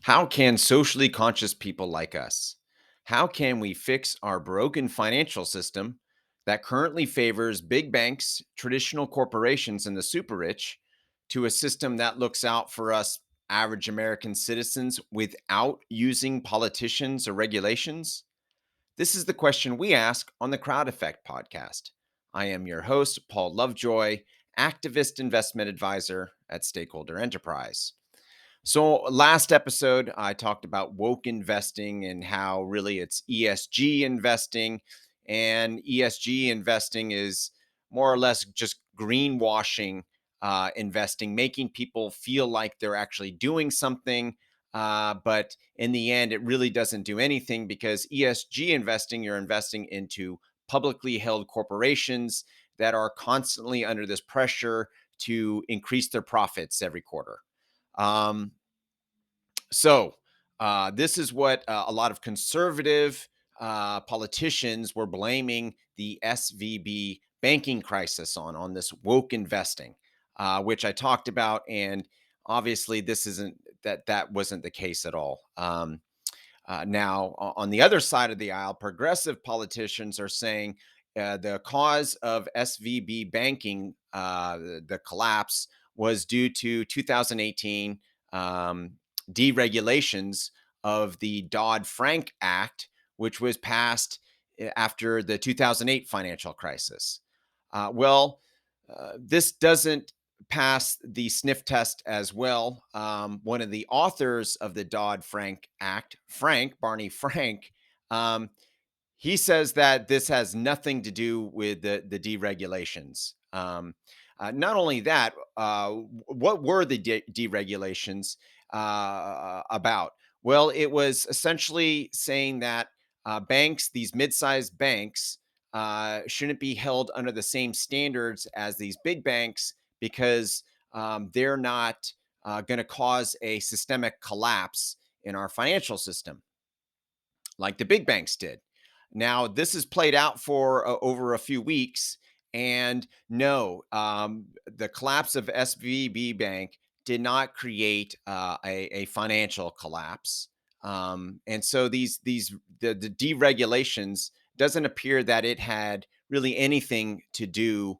How can socially conscious people like us? How can we fix our broken financial system that currently favors big banks, traditional corporations, and the super rich to a system that looks out for us average American citizens without using politicians or regulations? This is the question we ask on the Crowd Effect podcast. I am your host, Paul Lovejoy, activist investment advisor at Stakeholder Enterprise. So, last episode, I talked about woke investing and how really it's ESG investing. And ESG investing is more or less just greenwashing investing, making people feel like they're actually doing something. But in the end, it really doesn't do anything because ESG investing, you're investing into publicly held corporations that are constantly under this pressure to increase their profits every quarter. Um, so this is what a lot of conservative politicians were blaming the SVB banking crisis on this woke investing, which I talked about, and obviously this isn't that wasn't the case at all. Now, on the other side of the aisle, progressive politicians are saying the cause of SVB banking, the collapse, was due to 2018 um, deregulations of the Dodd-Frank Act, which was passed after the 2008 financial crisis. This doesn't pass the sniff test as well. One of the authors of the Dodd Frank Act, Barney Frank, um, he says that this has nothing to do with the deregulations. Not only that, what were the deregulations about? Well, it was essentially saying that banks, these mid-sized banks, shouldn't be held under the same standards as these big banks because they're not going to cause a systemic collapse in our financial system like the big banks did. Now, this has played out for over a few weeks. And no, the collapse of SVB Bank did not create a financial collapse. And so the deregulations doesn't appear that it had really anything to do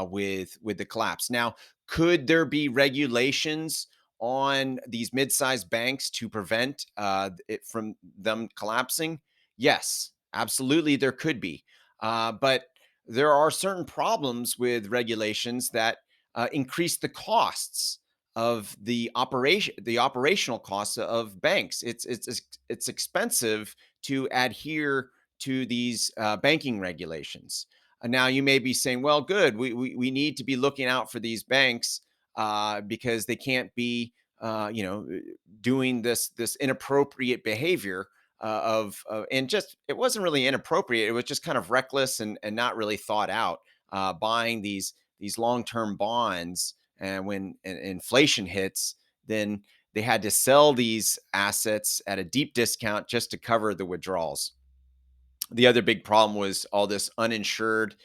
with the collapse. Now, could there be regulations on these mid-sized banks to prevent it from them collapsing? Yes, absolutely, there could be. But there are certain problems with regulations that increase the costs of the operational costs of banks. It's expensive to adhere to these banking regulations. Now you may be saying, well, good, we need to be looking out for these banks because they can't be doing this inappropriate behavior and just it wasn't really inappropriate. It was just kind of reckless and not really thought out. Buying these long term bonds, and when inflation hits, then they had to sell these assets at a deep discount just to cover the withdrawals. The other big problem was all this uninsured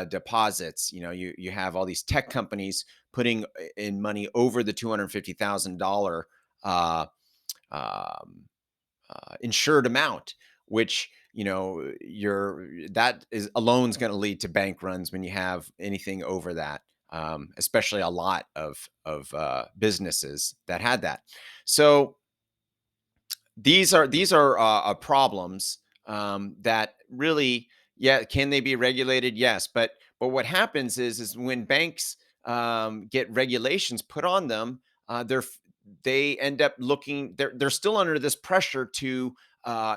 deposits. You have all these tech companies putting in money over the $250,000 uh, um, insured amount, which you're that is alone is going to lead to bank runs when you have anything over that. Especially a lot of businesses that had that. So these are problems that really, yeah, can they be regulated? Yes, but what happens is when banks get regulations put on them, they end up looking they're still under this pressure to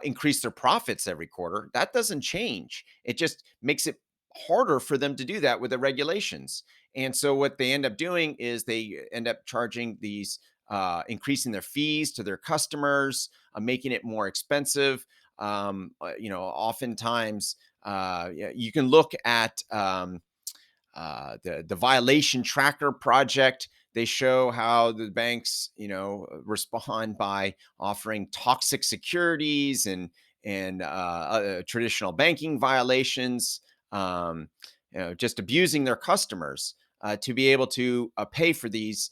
increase their profits every quarter. That doesn't change. It just makes it harder for them to do that with the regulations. And so what they end up doing is they end up charging these increasing their fees to their customers, making it more expensive. Oftentimes you can look at the violation tracker project. They show how the banks, respond by offering toxic securities and traditional banking violations, just abusing their customers to be able to pay for these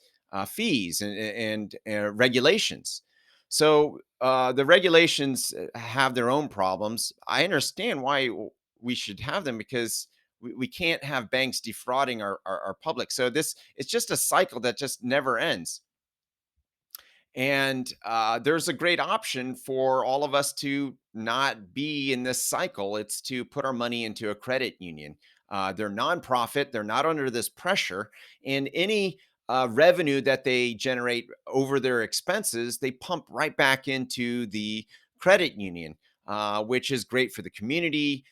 fees and regulations. So the regulations have their own problems. I understand why we should have them, because we can't have banks defrauding our public. So this it's just a cycle that just never ends. And there's a great option for all of us to not be in this cycle. It's to put our money into a credit union. They're nonprofit, they're not under this pressure. And any revenue that they generate over their expenses, they pump right back into the credit union, which is great for the community.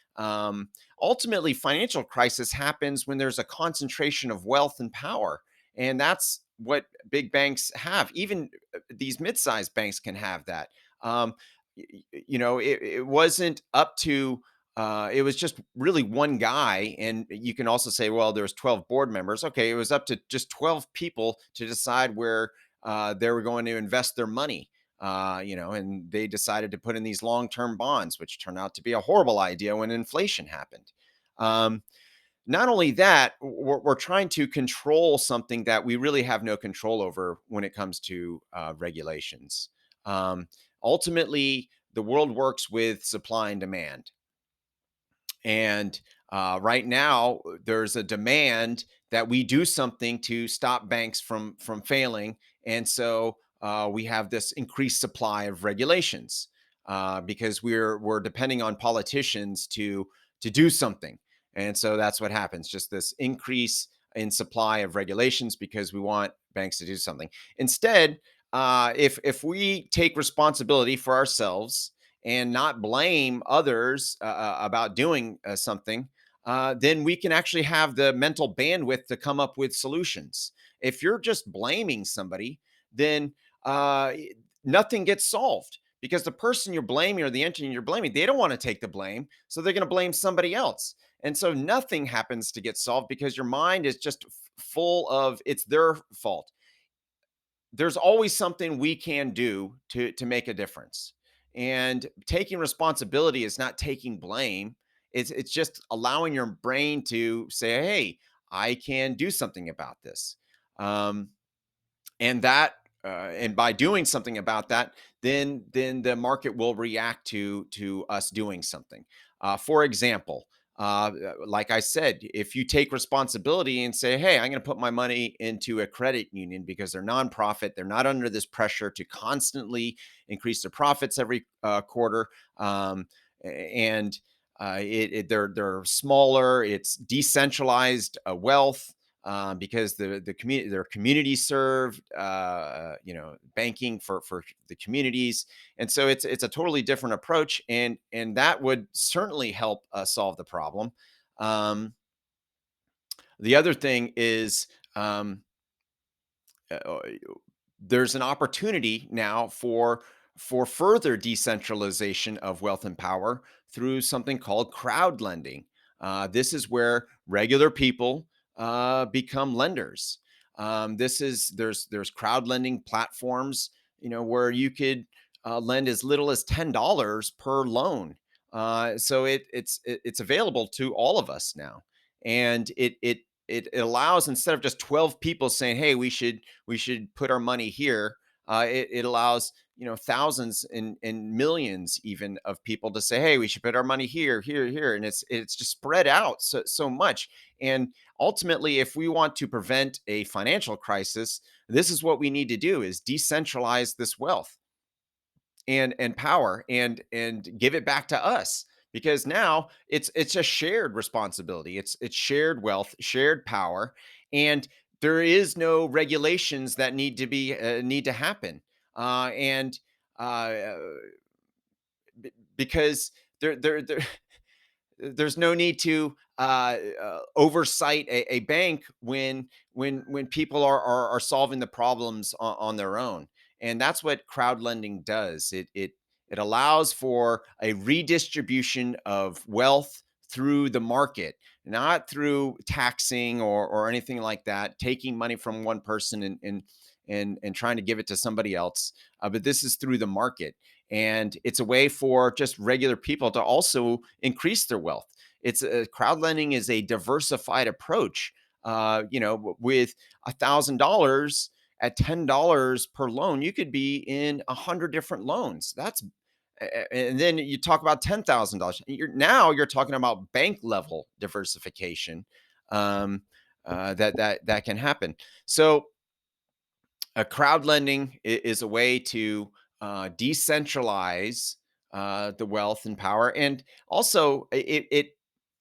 Ultimately, financial crisis happens when there's a concentration of wealth and power. And that's what big banks have. Even these mid-sized banks can have that. Um, it wasn't up to. It was just really one guy, and you can also say, well, there's 12 board members. Okay, it was up to just 12 people to decide where they were going to invest their money. And they decided to put in these long-term bonds, which turned out to be a horrible idea when inflation happened. Um, Not only that, we're trying to control something that we really have no control over when it comes to regulations. Um, Ultimately, the world works with supply and demand. And right now, there's a demand that we do something to stop banks from failing, and so we have this increased supply of regulations because we're depending on politicians to do something, and so that's what happens. Just this increase in supply of regulations because we want banks to do something. Instead, if we take responsibility for ourselves and not blame others about doing something, then we can actually have the mental bandwidth to come up with solutions. If you're just blaming somebody, then uh, nothing gets solved because the person you're blaming or the entity you're blaming, they don't want to take the blame. So they're going to blame somebody else. And so nothing happens to get solved because your mind is just full of it's their fault. There's always something we can do to make a difference. And taking responsibility is not taking blame. It's just allowing your brain to say, "Hey, I can do something about this." Um, and by doing something about that, then the market will react to us doing something. For example, like I said, if you take responsibility and say, hey, I'm going to put my money into a credit union because they're nonprofit, they're not under this pressure to constantly increase their profits every quarter, and they're smaller, it's decentralized wealth, because the community, their community served, banking for the communities, and so it's a totally different approach, and that would certainly help solve the problem. Um, the other thing is, um, uh, there's an opportunity now for further decentralization of wealth and power through something called crowd lending. This is where regular people become lenders. This is there's crowd lending platforms, where you could lend as little as $10 per loan. So it's available to all of us now, and it allows, instead of just 12 people saying, hey, we should put our money here, it allows thousands and millions even of people to say, hey, we should put our money here, here, here, and it's just spread out so much. And ultimately, if we want to prevent a financial crisis, this is what we need to do: is decentralize this wealth and power, and give it back to us, because now it's a shared responsibility. It's shared wealth, shared power, and there is no regulations that need to happen, and uh because there there's no need to oversight a bank when people are solving the problems on their own. And that's what crowd lending does. It allows for a redistribution of wealth through the market, not through taxing or anything like that, taking money from one person and trying to give it to somebody else. But this is through the market, and it's a way for just regular people to also increase their wealth. Crowd lending is a diversified approach. With $1,000 at $10 per loan, you could be in 100 different loans. And then you talk about $10,000. You're talking about bank level diversification, um, that can happen. So crowd lending is a way to decentralize the wealth and power, and also it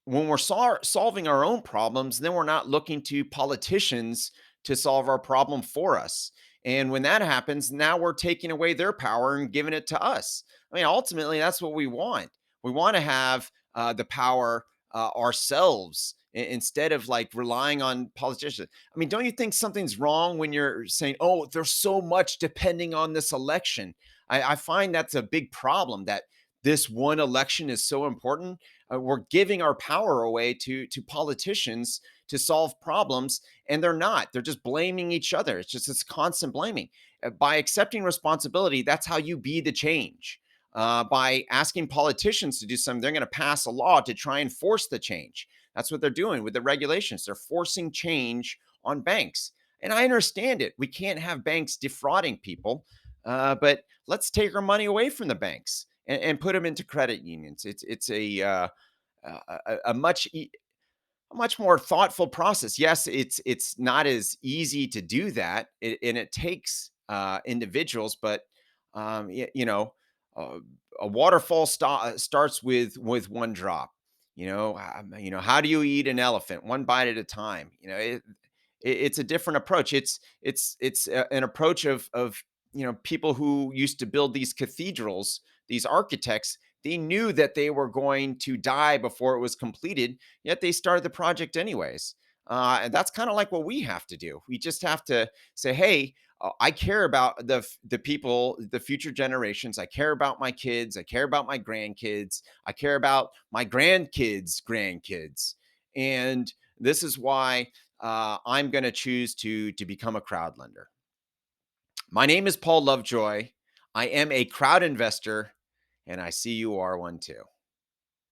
when we're solving our own problems, then we're not looking to politicians to solve our problem for us. And when that happens, now we're taking away their power and giving it to us. I mean, ultimately, that's what we want. We want to have the power ourselves, instead of like relying on politicians. I mean, don't you think something's wrong when you're saying, "Oh, there's so much depending on this election"? I find that's a big problem. That this one election is so important. We're giving our power away to politicians to solve problems, and they're not. They're just blaming each other. It's just this constant blaming. By accepting responsibility, that's how you be the change. By asking politicians to do something, they're going to pass a law to try and force the change. That's what they're doing with the regulations. They're forcing change on banks. And I understand it. We can't have banks defrauding people, but let's take our money away from the banks and put them into credit unions. It's a much more thoughtful process. Yes, it's not as easy to do that, and it takes individuals, but you know, uh, a waterfall starts with one drop. How do you eat an elephant? One bite at a time. It's a different approach. It's an approach of people who used to build these cathedrals, these architects. They knew that they were going to die before it was completed, yet they started the project anyways. And that's kind of like what we have to do. We just have to say, "Hey, I care about the people, the future generations. I care about my kids. I care about my grandkids. I care about my grandkids' grandkids." And this is why I'm going to choose to become a crowd lender. My name is Paul Lovejoy. I am a crowd investor, and I see you are one too.